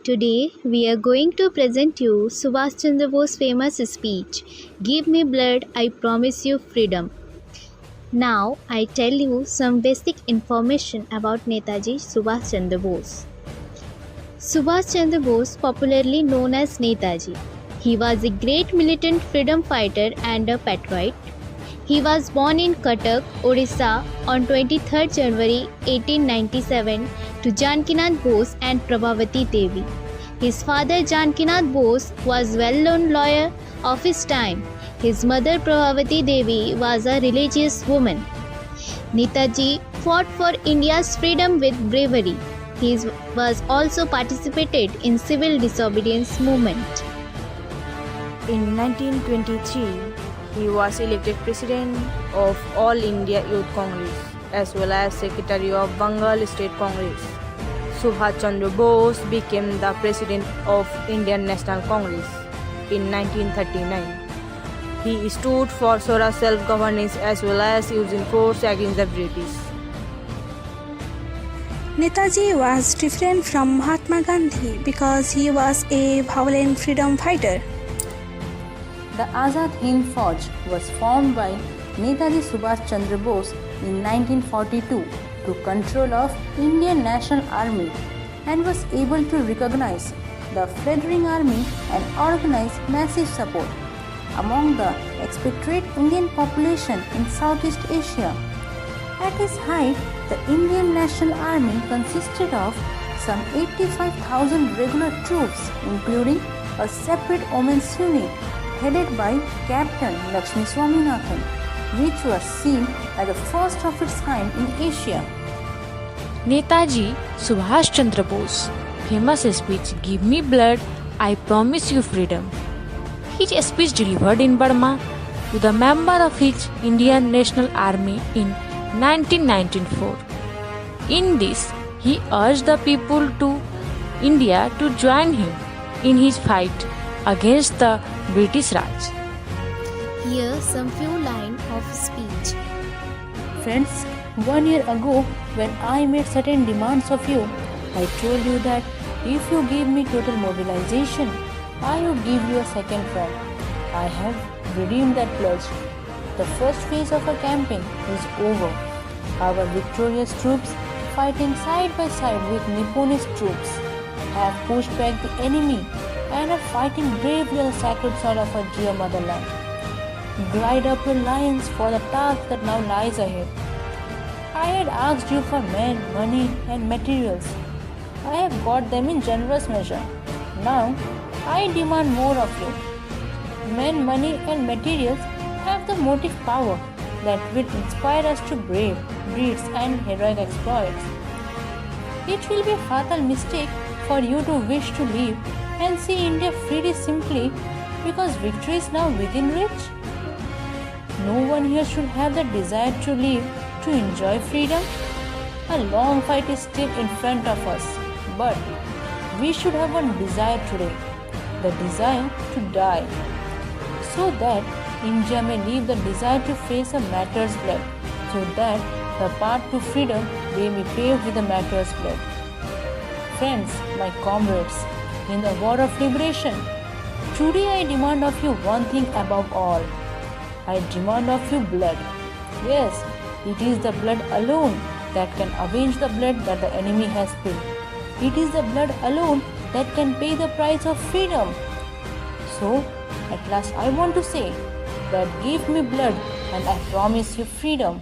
Today we are going to present you Subhash Chandra Bose's famous speech, "Give me blood, I promise you freedom." Now I tell you some basic information about Netaji Subhash Chandra Bose. Subhash Chandra Bose, popularly known as Netaji. He was a great militant freedom fighter and a patriot. He was born in Cuttack, Odisha on 23rd January 1897 to Janakinath Bose and Prabhavati Devi. His father Janakinath Bose was a well-known lawyer of his time. His mother Prabhavati Devi was a religious woman. Netaji fought for India's freedom with bravery. He was also participated in civil disobedience movement. In 1923, he was elected President of All India Youth Congress as well as Secretary of Bengal State Congress. Subhash Chandra Bose became the President of Indian National Congress in 1939. He stood for Swaraj self-governance as well as using force against the British. Netaji was different from Mahatma Gandhi because he was a violent freedom fighter. The Azad Hind Fauj was formed by Netaji Subhash Chandra Bose in 1942 to control of Indian National Army and was able to recognize the fledgling army and organize massive support among the expatriate Indian population in Southeast Asia. At its height, the Indian National Army consisted of some 85,000 regular troops, including a separate women's unit headed by Captain Lakshmi Swaminathan, which was seen as the first of its kind in Asia. Netaji Subhash Chandra Bose famous speech, "Give me blood, I promise you freedom." His speech delivered in Burma to the member of his Indian National Army in 1994. In this, he urged the people to India to join him in his fight against the British Raj. Here some few lines of speech. Friends, 1 year ago when I made certain demands of you, I told you that if you give me total mobilization, I will give you a second front. I have redeemed that pledge. The first phase of our campaign is over. Our victorious troops, fighting side by side with Nipponese troops, have pushed back the enemy and are fighting bravely on the sacred soil of our dear motherland. Glide up your lions for the task that now lies ahead. I had asked you for men, money and materials. I have got them in generous measure. Now, I demand more of you. Men, money and materials have the motive power that will inspire us to brave deeds and heroic exploits. It will be a fatal mistake for you to wish to live and see India freely simply because victory is now within reach. No one here should have the desire to live to enjoy freedom. A long fight is still in front of us, but we should have one desire today, the desire to die, so that India may leave the desire to face a martyr's blood, so that the path to freedom may be paved with the martyr's blood. Friends, my comrades, in the war of liberation, today I demand of you one thing above all. I demand of you blood. Yes, it is the blood alone that can avenge the blood that the enemy has spilled. It is the blood alone that can pay the price of freedom. So, at last I want to say that give me blood and I promise you freedom.